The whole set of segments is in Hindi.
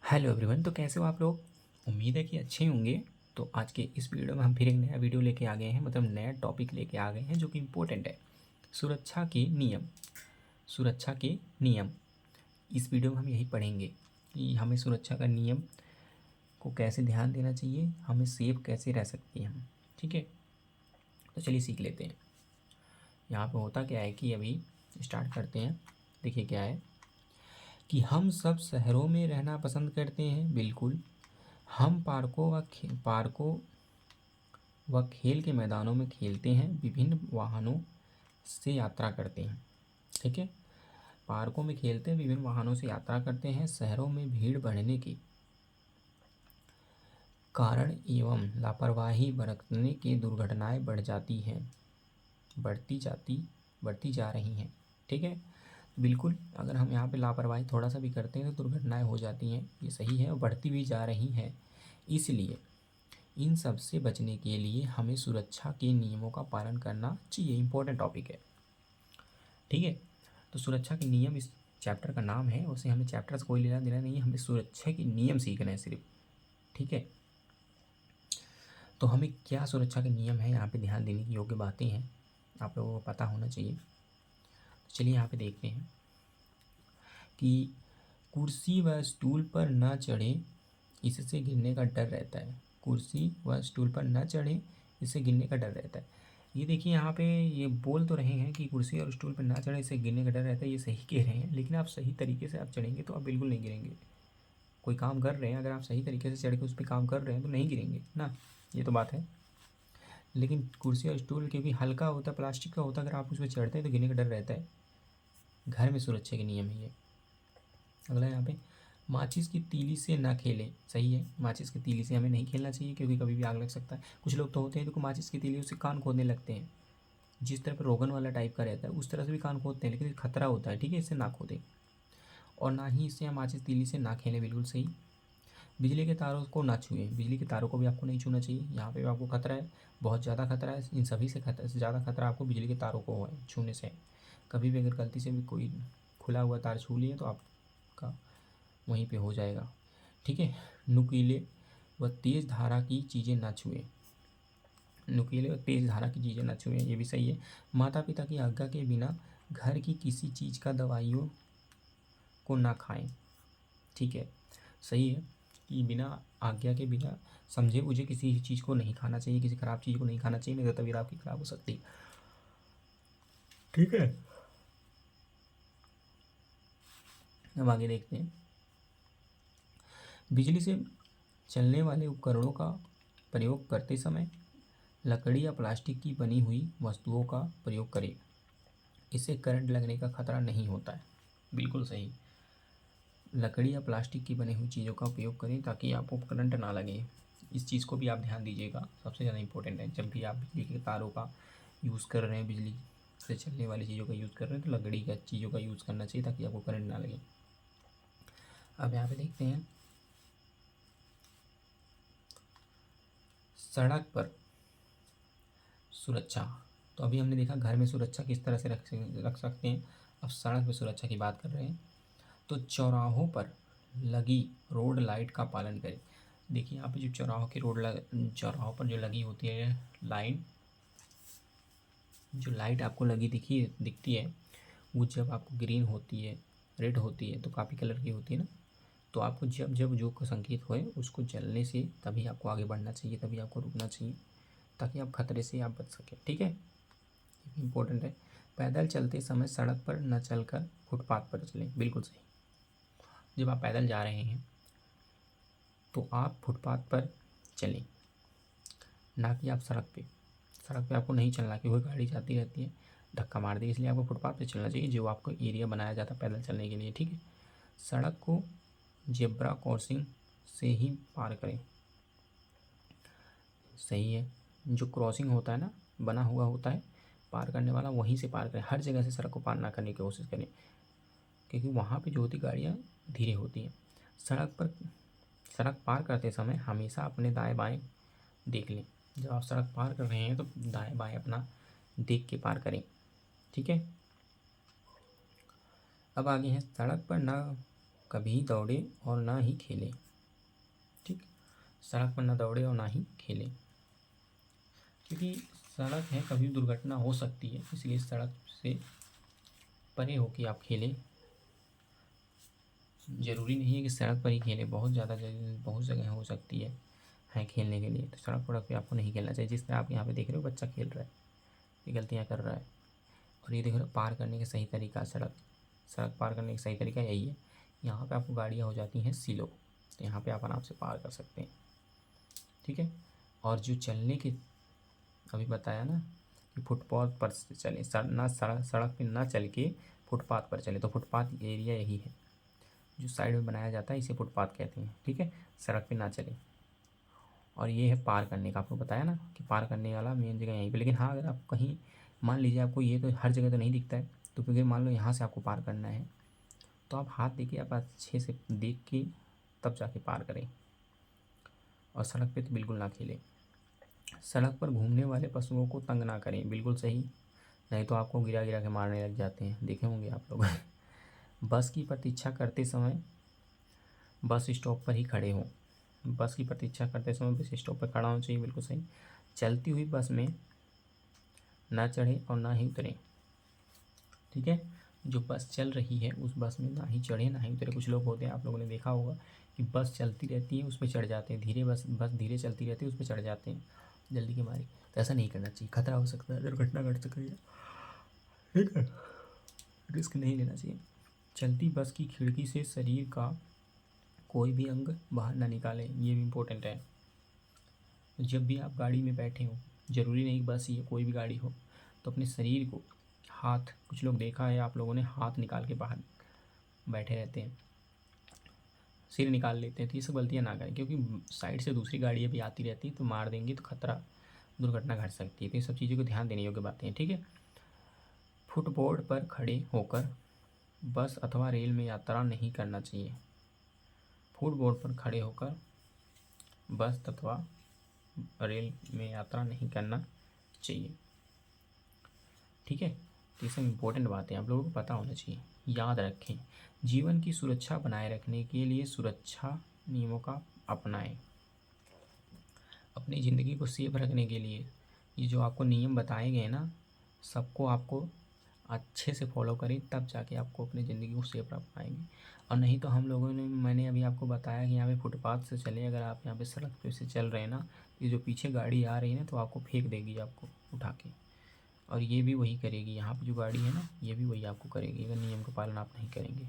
Hello everyone. तो कैसे हो आप लोग? उम्मीद है कि अच्छे होंगे। तो आज के इस वीडियो में हम फिर एक नया वीडियो लेके आ गए हैं, मतलब नया टॉपिक लेके आ गए हैं जो कि इम्पोर्टेंट है। सुरक्षा के नियम। सुरक्षा के नियम। इस वीडियो में हम यही पढ़ेंगे कि हमें सुरक्षा का नियम को कैसे ध्यान देना चाहिए, हमें सेफ कैसे रह सकते हैं हम। ठीक है, तो चलिए सीख लेते हैं। यहाँ पे होता क्या है कि अभी स्टार्ट करते हैं। देखिए क्या है कि हम सब शहरों में रहना पसंद करते हैं, बिल्कुल। हम पार्कों व खेल के मैदानों में खेलते हैं, विभिन्न वाहनों से यात्रा करते हैं। ठीक है, पार्कों में खेलते हैं, विभिन्न वाहनों से यात्रा करते हैं। शहरों में भीड़ बढ़ने के कारण एवं लापरवाही बरतने के दुर्घटनाएं बढ़ती जा रही हैं। ठीक है, बिल्कुल। अगर हम यहाँ पे लापरवाही थोड़ा सा भी करते हैं तो दुर्घटनाएं हो जाती हैं, ये सही है, और बढ़ती भी जा रही हैं। इसलिए इन सब से बचने के लिए हमें सुरक्षा के नियमों का पालन करना चाहिए। इम्पोर्टेंट टॉपिक है। ठीक है, तो सुरक्षा के नियम इस चैप्टर का नाम है। उसे हमें चैप्टर से कोई लेना देना नहीं है, हमें सुरक्षा के नियम सीखना है सिर्फ। ठीक है, तो हमें क्या सुरक्षा के नियम है, यहाँ पे ध्यान देने की योग्य बातें हैं, आप लोगों को पता होना चाहिए। तो चलिए यहाँ पे देखते हैं कि कुर्सी व स्टूल पर न चढ़े, इससे गिरने का डर रहता है। कुर्सी व स्टूल पर न चढ़े, इससे गिरने का डर रहता है। ये देखिए यहाँ पे ये बोल तो रहे हैं कि कुर्सी और स्टूल पर ना चढ़े, इससे गिरने का डर रहता है। ये सही कह रहे हैं, लेकिन आप सही तरीके से आप चढ़ेंगे तो आप बिल्कुल नहीं गिरेंगे। कोई काम कर रहे हैं, अगर आप सही तरीके से चढ़ के उस पर काम कर रहे हैं तो नहीं गिरेंगे ना, ये तो बात है। लेकिन कुर्सी और स्टूल क्योंकि हल्का होता है, प्लास्टिक का होता है, अगर आप उस पर चढ़ते हैं तो गिरने का डर रहता है। घर में सुरक्षा के नियम है ये। अगला यहाँ पे, माचिस की तीली से ना खेलें। सही है, माचिस की तीली से हमें नहीं खेलना चाहिए क्योंकि कभी भी आग लग सकता है। कुछ लोग तो होते हैं देखो, माचिस की तीली से कान खोदने लगते हैं। जिस तरह पर रोगन वाला टाइप का रहता है उस तरह से भी कान खोदते हैं, लेकिन खतरा होता है। ठीक है, इससे ना खोदें, और ना ही इससे हम माचिस तीली से ना खेलें, बिल्कुल सही। बिजली के तारों को ना छुएं। बिजली के तारों को भी आपको नहीं छूना चाहिए। यहाँ पे भी आपको खतरा है, बहुत ज़्यादा खतरा है। इन सभी से ज़्यादा खतरा आपको बिजली के तारों को है छूने से। कभी भी अगर गलती से भी कोई खुला हुआ तार छू लिए तो आपका वहीं पे हो जाएगा। ठीक है, नुकीले व तेज़ धारा की चीज़ें ना छुएं। नुकीले व तेज़ धारा की चीज़ें ना छुएं, ये भी सही है। माता पिता की आज्ञा के बिना घर की किसी चीज़ का दवाइयों को ना खाएं। ठीक है, सही है कि बिना आज्ञा के, बिना समझे बुझे किसी चीज़ को नहीं खाना चाहिए, किसी ख़राब चीज़ को नहीं खाना चाहिए, नहीं तो तबीयत आपकी ख़राब हो सकती है। ठीक है, अब आगे देखते हैं। बिजली से चलने वाले उपकरणों का प्रयोग करते समय लकड़ी या प्लास्टिक की बनी हुई वस्तुओं का प्रयोग करें। इससे करंट लगने का खतरा नहीं होता है, बिल्कुल सही। लकड़ी या प्लास्टिक की बनी हुई चीज़ों का उपयोग करें ताकि आपको करंट ना लगे। इस चीज़ को भी आप ध्यान दीजिएगा, सबसे ज़्यादा इंपॉर्टेंट है। जब भी आप बिजली के तारों का यूज़ कर रहे हैं, बिजली से चलने वाली चीज़ों का यूज़ कर रहे हैं, तो लकड़ी का चीज़ों का यूज़ करना चाहिए ताकि आपको करंट ना लगे। अब यहाँ पे देखते हैं, सड़क पर सुरक्षा। तो अभी हमने देखा घर में सुरक्षा किस तरह से रख सकते हैं। अब सड़क पर सुरक्षा की बात कर रहे हैं। तो चौराहों पर लगी रोड लाइट का पालन करें। देखिए यहाँ पे जो चौराहों पर जो लगी होती है लाइन, जो लाइट आपको लगी दिखती है, वो जब आपको ग्रीन होती है, रेड होती है, तो काफ़ी कलर की होती है ना, तो आपको जब जब जो को संकेत होए उसको जलने से तभी आपको आगे बढ़ना चाहिए, तभी आपको रुकना चाहिए, ताकि आप खतरे से आप बच सकें। ठीक है, इम्पोर्टेंट है। पैदल चलते समय सड़क पर न चलकर फुटपाथ पर चलें, बिल्कुल सही। जब आप पैदल जा रहे हैं तो आप फुटपाथ पर चलें, ना कि आप सड़क पे। सड़क पे आपको नहीं चलना क्योंकि गाड़ी जाती रहती है, धक्का मार दी, इसलिए आपको फुटपाथ पे चलना चाहिए, जो आपको एरिया बनाया जाता है पैदल चलने के लिए। ठीक है, सड़क को जेब्रा क्रॉसिंग से ही पार करें। सही है, जो क्रॉसिंग होता है ना, बना हुआ होता है पार करने वाला, वहीं से पार करें। हर जगह से सड़क को पार ना करने की कोशिश करें, क्योंकि वहाँ पे जो होती गाड़ियाँ धीरे होती हैं। सड़क पार करते समय हमेशा अपने दाएं बाएं देख लें। जब आप सड़क पार कर रहे हैं तो दाएं बाएं अपना देख के पार करें। ठीक है, अब आगे हैं, सड़क पर ना कभी दौड़े और ना ही खेले। ठीक, सड़क पर ना दौड़े और ना ही खेले, क्योंकि सड़क है, कभी दुर्घटना हो सकती है, इसलिए सड़क से परे होके आप खेलें। ज़रूरी नहीं है कि सड़क पर ही खेलें, बहुत जगह हो सकती है खेलने के लिए। तो सड़क वड़क पे आपको नहीं खेलना चाहिए। जिस तरह आप यहाँ पे देख रहे हो, बच्चा खेल रहा है, ये गलतियाँ कर रहा है। और ये देख रहे हो, पार करने का सही तरीका, सड़क पार करने का सही तरीका यही है। यहाँ पे आपको गाड़ियाँ हो जाती हैं स्लो, तो यहाँ पे आप आराम से पार कर सकते हैं। ठीक है। और जो चलने के अभी बताया ना कि फुटपाथ पर चले, सड़क पे ना चल के फुटपाथ पर चले। तो फुटपाथ एरिया यही है जो साइड में बनाया जाता है, इसे फुटपाथ कहते हैं। ठीक है, सड़क पे ना चले। और ये है पार करने का, आपको बताया ना कि पार करने वाला मेन जगह यहीं पे। लेकिन हाँ, अगर आप कहीं मान लीजिए आपको ये तो हर जगह तो नहीं दिखता है, तो फिर मान लो यहाँ से आपको पार करना है, तो आप हाथ देखिए, आप अच्छे से देख के तब जाके पार करें। और सड़क पे तो बिल्कुल ना खेलें। सड़क पर घूमने वाले पशुओं को तंग ना करें, बिल्कुल सही, नहीं तो आपको गिरा गिरा के मारने लग जाते हैं, देखे होंगे आप लोग। बस की प्रतीक्षा करते समय बस स्टॉप पर ही खड़े हों। बस की प्रतीक्षा करते समय बस स्टॉप पर खड़ा होना चाहिए, बिल्कुल सही। चलती हुई बस में ना चढ़ें और ना ही उतरें। ठीक है, जो बस चल रही है उस बस में ना ही चढ़े ना ही उतरे। कुछ लोग होते हैं, आप लोगों ने देखा होगा कि बस चलती रहती है, उस पर चढ़ जाते हैं, बस धीरे चलती रहती है, उस पर चढ़ जाते हैं जल्दी के मारे। तो ऐसा नहीं करना चाहिए, खतरा हो सकता है, दुर्घटना घट सकती है। ठीक है, रिस्क नहीं लेना चाहिए। चलती बस की खिड़की से शरीर का कोई भी अंग बाहर ना निकालें, ये भी इम्पोर्टेंट है। जब भी आप गाड़ी में बैठे हो, ज़रूरी नहीं बस ये कोई भी गाड़ी हो, तो अपने शरीर को हाथ, कुछ लोग देखा है आप लोगों ने, हाथ निकाल के बाहर बैठे रहते हैं, सिर निकाल लेते हैं। तो ये सब गलतियाँ ना करें, क्योंकि साइड से दूसरी गाड़ियाँ भी आती रहती तो मार देंगी, तो खतरा, दुर्घटना घट सकती है। तो ये सब चीज़ों को ध्यान देने योग्य बातें हैं। ठीक है। फुटबोर्ड पर खड़े होकर बस अथवा रेल में यात्रा नहीं करना चाहिए। फुटबोर्ड पर खड़े होकर बस अथवा रेल में यात्रा नहीं करना चाहिए। ठीक है, तो ये सब इम्पोर्टेंट बातें आप लोगों को पता होना चाहिए, याद रखें। जीवन की सुरक्षा बनाए रखने के लिए सुरक्षा नियमों का अपनाएं। अपनी ज़िंदगी को सेफ रखने के लिए ये जो आपको नियम बताए गए ना, सबको आपको अच्छे से फॉलो करें, तब जाके आपको अपनी ज़िंदगी को सेफ रख पाएंगे। और नहीं तो हम लोगों ने, मैंने अभी आपको बताया कि यहाँ पे फुटपाथ से चले, अगर आप यहाँ पे सड़क पे से चल रहे हैं ना, ये जो पीछे गाड़ी आ रही है ना, तो आपको फेंक देगी, आपको उठा के। और ये भी वही करेगी, यहाँ पे जो गाड़ी है ना, ये भी वही आपको करेगी, अगर नियम का पालन आप नहीं करेंगे।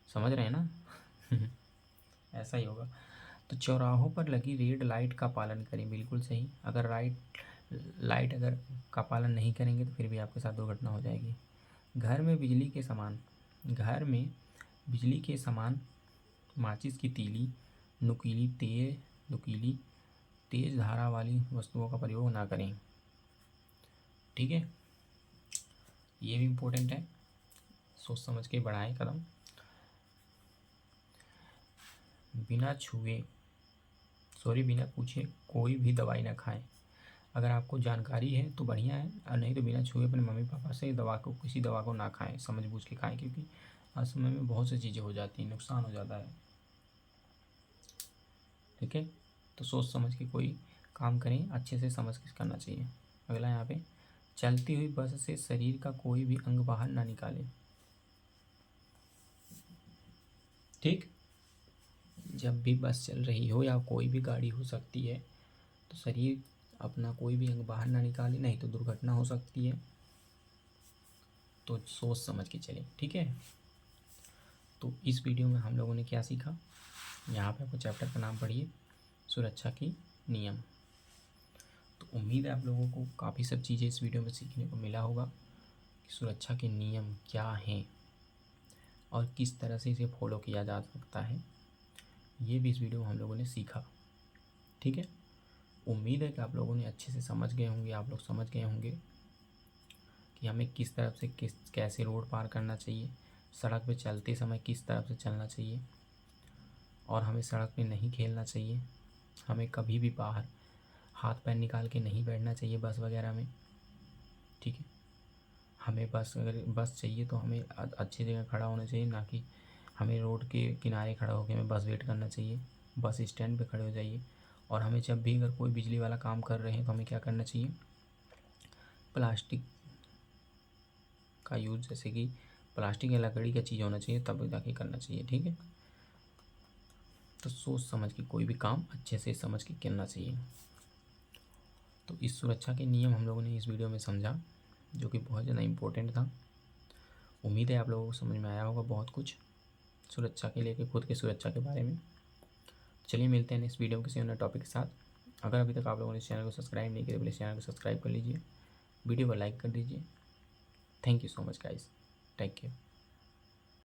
समझ रहे हैं ना? ऐसा ही होगा। तो चौराहों पर लगी रेड लाइट का पालन करें, बिल्कुल सही। अगर लाइट अगर का पालन नहीं करेंगे तो फिर भी आपके साथ दुर्घटना हो जाएगी। घर में बिजली के समान माचिस की तीली, नुकीली तेज धारा वाली वस्तुओं का प्रयोग ना करें। ठीक है, ये भी इम्पोर्टेंट है, सोच समझ के बढ़ाएं कदम। बिना पूछे कोई भी दवाई ना खाएं। अगर आपको जानकारी है तो बढ़िया है, और नहीं तो बिना छुए अपने मम्मी पापा से किसी दवा को ना खाएं, समझ बूझ के खाएं, क्योंकि आज समय में बहुत सी चीज़ें हो जाती हैं, नुकसान हो जाता है। ठीक है, तो सोच समझ के कोई काम करें, अच्छे से समझ के करना चाहिए। अगला यहाँ पे, चलती हुई बस से शरीर का कोई भी अंग बाहर ना निकालें। ठीक, जब भी बस चल रही हो या कोई भी गाड़ी हो सकती है, तो शरीर अपना कोई भी अंग बाहर ना निकाले, नहीं तो दुर्घटना हो सकती है। तो सोच समझ के चलें। ठीक है, तो इस वीडियो में हम लोगों ने क्या सीखा, यहाँ पे आपको चैप्टर का नाम पढ़िए, सुरक्षा के नियम। तो उम्मीद है आप लोगों को काफ़ी सब चीज़ें इस वीडियो में सीखने को मिला होगा कि सुरक्षा के नियम क्या हैं और किस तरह से इसे फॉलो किया जा सकता है, ये भी इस वीडियो में हम लोगों ने सीखा। ठीक है, उम्मीद है कि आप लोगों ने अच्छे से समझ गए होंगे, आप लोग समझ गए होंगे कि हमें किस तरफ से कैसे रोड पार करना चाहिए, सड़क पे चलते समय किस तरफ से चलना चाहिए, और हमें सड़क पे नहीं खेलना चाहिए। हमें कभी भी बाहर हाथ पैर निकाल के नहीं बैठना चाहिए बस वगैरह में। ठीक है, हमें अगर बस चाहिए तो हमें अच्छी जगह खड़ा होना चाहिए, ना कि हमें रोड के किनारे खड़ा होकर हमें बस वेट करना चाहिए, बस स्टैंड पे खड़े हो जाइए। और हमें जब भी अगर कोई बिजली वाला काम कर रहे हैं तो हमें क्या करना चाहिए, प्लास्टिक का यूज़, जैसे कि प्लास्टिक या लकड़ी का चीज़ होना चाहिए, तब जाके करना चाहिए। ठीक है, तो सोच समझ के कोई भी काम अच्छे से समझ के करना चाहिए। तो इस सुरक्षा के नियम हम लोगों ने इस वीडियो में समझा, जो कि बहुत ज़्यादा इम्पोर्टेंट था। उम्मीद है आप लोगों को समझ में आया होगा बहुत कुछ सुरक्षा के लेके, खुद की सुरक्षा के बारे में। चलिए मिलते हैं नेक्स्ट वीडियो में किसी अन्य टॉपिक के साथ। अगर अभी तक आप लोगों ने इस चैनल को सब्सक्राइब नहीं किया, प्लीज़ चैनल को सब्सक्राइब कर लीजिए, वीडियो को लाइक कर दीजिए। Thank you so much guys, take care.